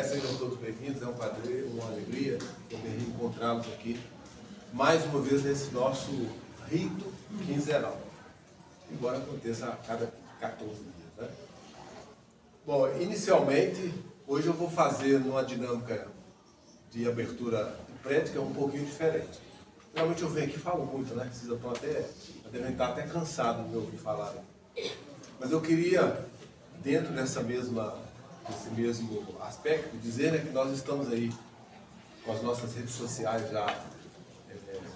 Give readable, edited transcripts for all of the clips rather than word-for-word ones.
sejam todos bem-vindos. É um prazer, uma alegria poder reencontrá-los aqui, mais uma vez, nesse nosso rito quinzenal, embora aconteça a cada 14 dias, né? Bom, inicialmente, hoje eu vou fazer uma dinâmica de abertura de prédica um pouquinho diferente. Realmente eu venho aqui e falo muito, né? Vocês devem estar até cansados de me ouvir falar. Mas eu queria, dentro desse mesmo aspecto, dizer, né, que nós estamos aí com as nossas redes sociais já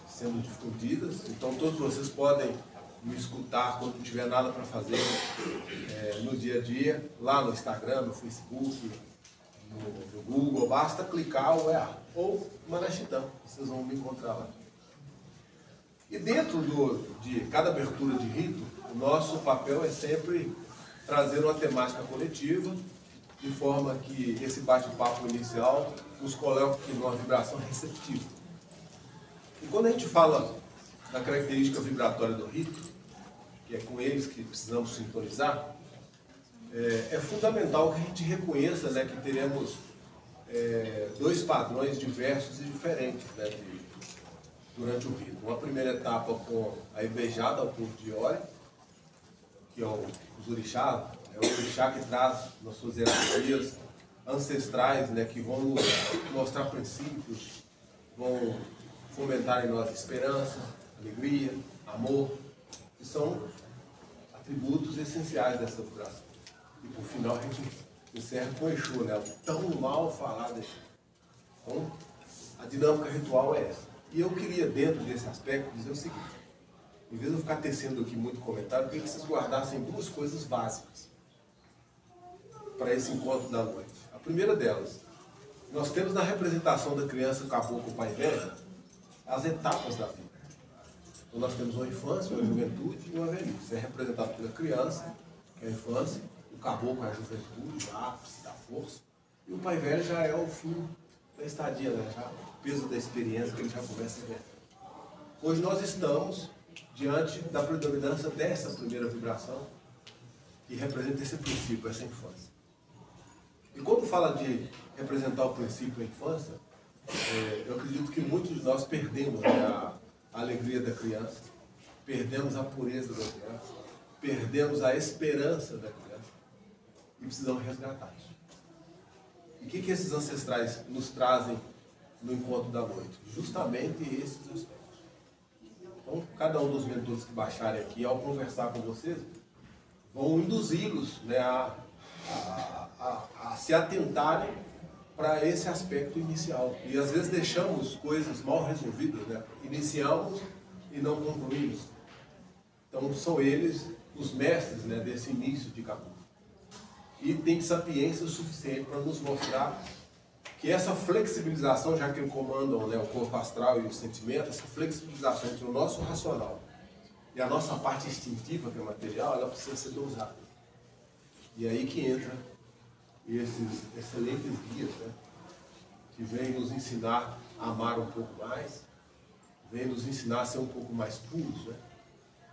sendo difundidas. Então todos vocês podem me escutar quando não tiver nada para fazer no dia a dia, lá no Instagram, no Facebook, no Google. Basta clicar ou Manachitã, vocês vão me encontrar lá. E dentro de cada abertura de rito, o nosso papel é sempre trazer uma temática coletiva, de forma que esse bate-papo inicial nos coloque numa vibração receptiva. E quando a gente fala da característica vibratória do rito, que é com eles que precisamos sintonizar, é fundamental que a gente reconheça, né, que teremos dois padrões diversos e diferentes, né, durante o rito. Uma primeira etapa com a beijada ao povo de Iore, que é os orixás, é o orixá que traz nas suas hierarquias ancestrais, né, que vão nos mostrar princípios, vão fomentar em nós esperança, alegria, amor, que são atributos essenciais dessa vibração. E por final a gente encerra com o Exu, né, o tão mal falado Exu. Então, a dinâmica ritual é essa. E eu queria, dentro desse aspecto, dizer o seguinte: em vez de eu ficar tecendo aqui muito comentário, eu queria que vocês guardassem duas coisas básicas para esse encontro da noite. A primeira delas, nós temos na representação da criança caboclo pai velho as etapas da vida. Então nós temos uma infância, uma juventude e uma velhice. É representado pela criança, que é a infância, o caboclo é a juventude, o ápice da força, e o pai velho já é o fim da estadia, né? Já o peso da experiência que ele já começa a ver. Hoje nós estamos diante da predominância dessa primeira vibração, que representa esse princípio, essa infância. E quando fala de representar o princípio da infância, eu acredito que muitos de nós perdemos, né, a alegria da criança, perdemos a pureza da criança, perdemos a esperança da criança e precisamos resgatar isso. E o que esses ancestrais nos trazem no encontro da noite? Justamente esses aspectos. Então, cada um dos mentores que baixarem aqui, ao conversar com vocês, vão induzi-los, né, a se atentarem para esse aspecto inicial. E às vezes deixamos coisas mal resolvidas, né? Iniciamos e não concluímos. Então são eles os mestres, né, desse início de caminho. E tem sapiência suficiente para nos mostrar que essa flexibilização, já que eles comandam, né, o corpo astral e o sentimento, essa flexibilização entre o nosso racional e a nossa parte instintiva, que é material, ela precisa ser dosada. E aí que entra esses excelentes guias, né, que vêm nos ensinar a amar um pouco mais, vêm nos ensinar a ser um pouco mais puros, né?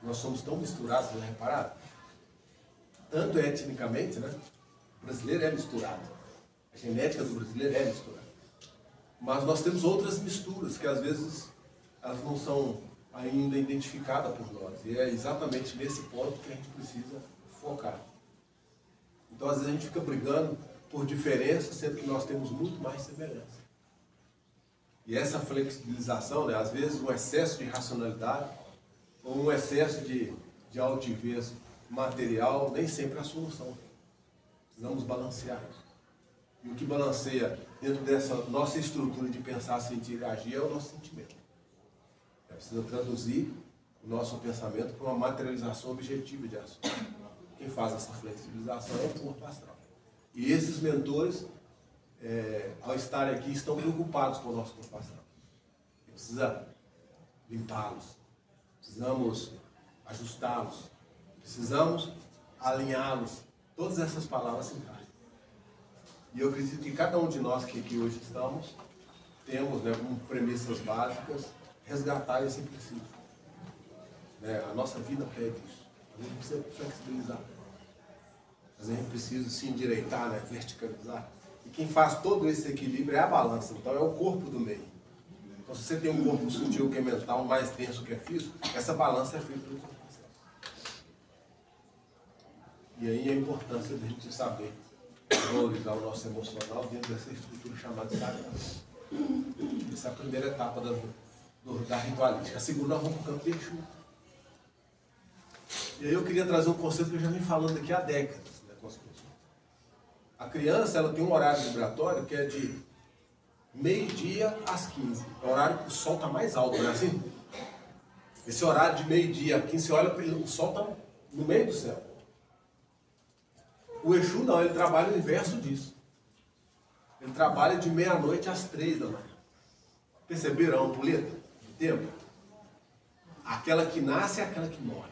Nós somos tão misturados, não é reparado? Tanto etnicamente, né? O brasileiro é misturado. A genética do brasileiro é misturada. Mas nós temos outras misturas que às vezes elas não são ainda identificadas por nós. E é exatamente nesse ponto que a gente precisa focar. Então, às vezes, a gente fica brigando por diferença, sendo que nós temos muito mais semelhança. E essa flexibilização, né, às vezes, um excesso de racionalidade ou um excesso de altivez material, nem sempre é a solução. Precisamos balancear isso. E o que balanceia dentro dessa nossa estrutura de pensar, sentir e agir é o nosso sentimento. É preciso traduzir o nosso pensamento para uma materialização objetiva de ação. Quem faz essa flexibilização é o corpo astral. E esses mentores, ao estarem aqui, estão preocupados com o nosso corpo astral. A gente precisa limpá-los, precisamos ajustá-los, precisamos alinhá-los. Todas essas palavras se encaixam. E eu acredito que cada um de nós que aqui hoje estamos, temos, né, como premissas básicas, resgatar esse princípio. Né? A nossa vida pede isso. A gente precisa flexibilizar. Mas a gente precisa se endireitar, né? Verticalizar. E quem faz todo esse equilíbrio é a balança, então é o corpo do meio. Então se você tem um corpo sutil que é mental, mais denso que é físico, essa balança é feita pelo corpo. E aí a importância de a gente saber valorizar o nosso emocional dentro dessa estrutura chamada sagrado. Essa é a primeira etapa da ritualística. A segunda, nós vamos para o campo de Exu. E aí eu queria trazer um conceito que eu já vim falando aqui há décadas. Né, a criança ela tem um horário vibratório que é de meio-dia às 15. É o horário que o sol está mais alto, não é assim? Esse horário de meio-dia a 15, você olha para ele, o sol está no meio do céu. O Exu não, ele trabalha o inverso disso. Ele trabalha de meia-noite às 3 da manhã. Perceberam a ampulheta do tempo? Aquela que nasce é aquela que morre.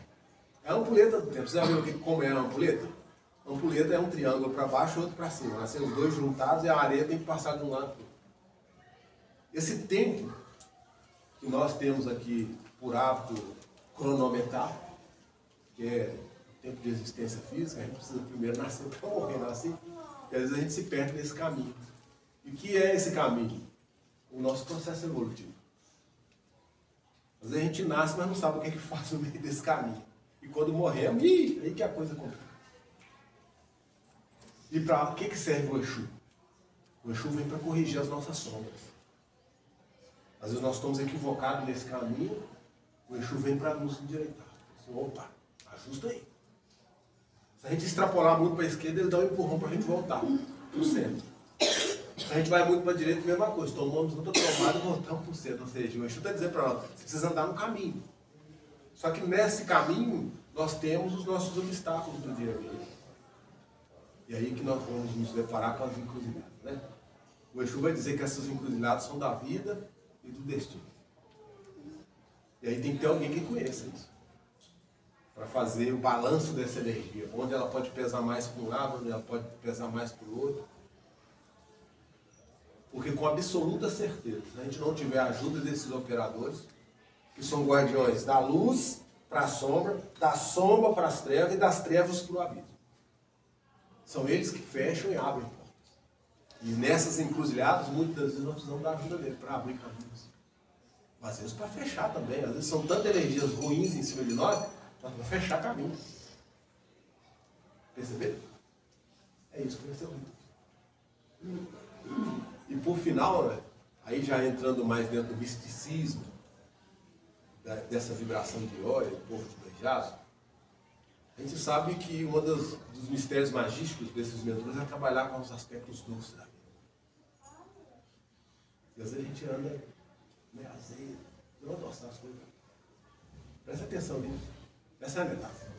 É a ampulheta do tempo. Você já viu como é a ampulheta? A ampulheta é um triângulo para baixo e outro para cima. Nascem os dois juntados e a areia tem que passar de um lado para o outro. Esse tempo que nós temos aqui por hábito cronometrar, que é o tempo de existência física, a gente precisa primeiro nascer para morrer, nascer. E às vezes a gente se perde nesse caminho. E o que é esse caminho? O nosso processo evolutivo. Às vezes a gente nasce, mas não sabe o que é que faz no meio desse caminho. E quando morremos, aí que a coisa complica. E para que serve o Exu? O Exu vem para corrigir as nossas sombras. Às vezes nós estamos equivocados nesse caminho, o Exu vem para nos endireitar. Assim, opa, ajusta aí. Se a gente extrapolar muito para a esquerda, ele dá um empurrão para a gente voltar para o centro. Se a gente vai muito para a direita, a mesma coisa. Tomamos outra tomada e voltamos para o centro. Ou seja, o Exu está dizendo para nós, você precisa andar no caminho. Só que nesse caminho, nós temos os nossos obstáculos do dia a dia. E aí que nós vamos nos deparar com as encruzilhadas, né? O Exu vai dizer que essas encruzilhadas são da vida e do destino. E aí tem que ter alguém que conheça isso. Para fazer o balanço dessa energia. Onde ela pode pesar mais para um lado, onde ela pode pesar mais para o outro. Porque com absoluta certeza, se a gente não tiver a ajuda desses operadores, que são guardiões da luz para a sombra, da sombra para as trevas e das trevas para o abismo. São eles que fecham e abrem portas. E nessas encruzilhadas, muitas das vezes nós precisamos da ajuda dele para abrir caminhos. Às vezes para fechar também. Às vezes são tantas energias ruins em cima de nós, nós vamos fechar caminho. Perceberam? É isso que vai ser o rito. E por final, né, aí já entrando mais dentro do misticismo, dessa vibração de óleo, do povo de Beijado, a gente sabe que um dos mistérios magísticos desses mentores é trabalhar com os aspectos doces da vida. E às vezes a gente anda meio azedo, não adoçar as coisas. Presta atenção nisso. Essa é a metáfora.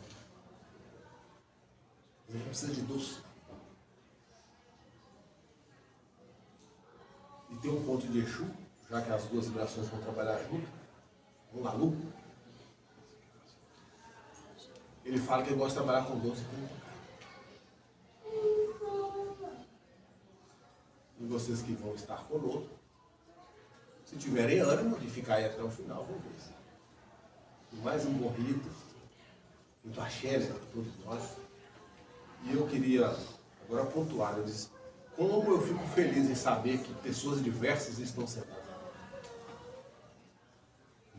A gente precisa de doce. E tem um ponto de Exu, já que as duas vibrações vão trabalhar junto, um Lalu. Ele fala que ele gosta de trabalhar com doce com muita carne. E vocês que vão estar conosco, se tiverem ânimo de ficar aí até o final, vão ver. E mais um bom rito, muito axé para todos nós. E eu queria agora pontuar, eu disse, como eu fico feliz em saber que pessoas diversas estão sentadas.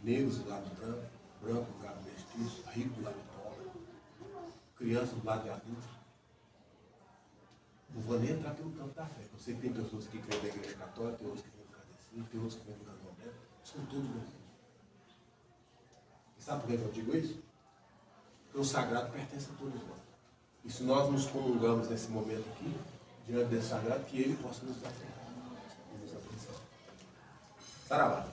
Negros do lado branco, branco do lado mestiço, rico do lado pobre, criança do lado de adulto. Não vou nem entrar pelo campo da fé. Eu sei que tem pessoas que creem na igreja católica, tem outros que vêm do catecismo, tem outros que vêm do candomblé. São todos meus. E sabe por que eu digo isso? Porque o sagrado pertence a todos nós. E se nós nos comungamos nesse momento aqui, diante desse sagrado, que ele possa nos dar e nos abençoar. Saravá.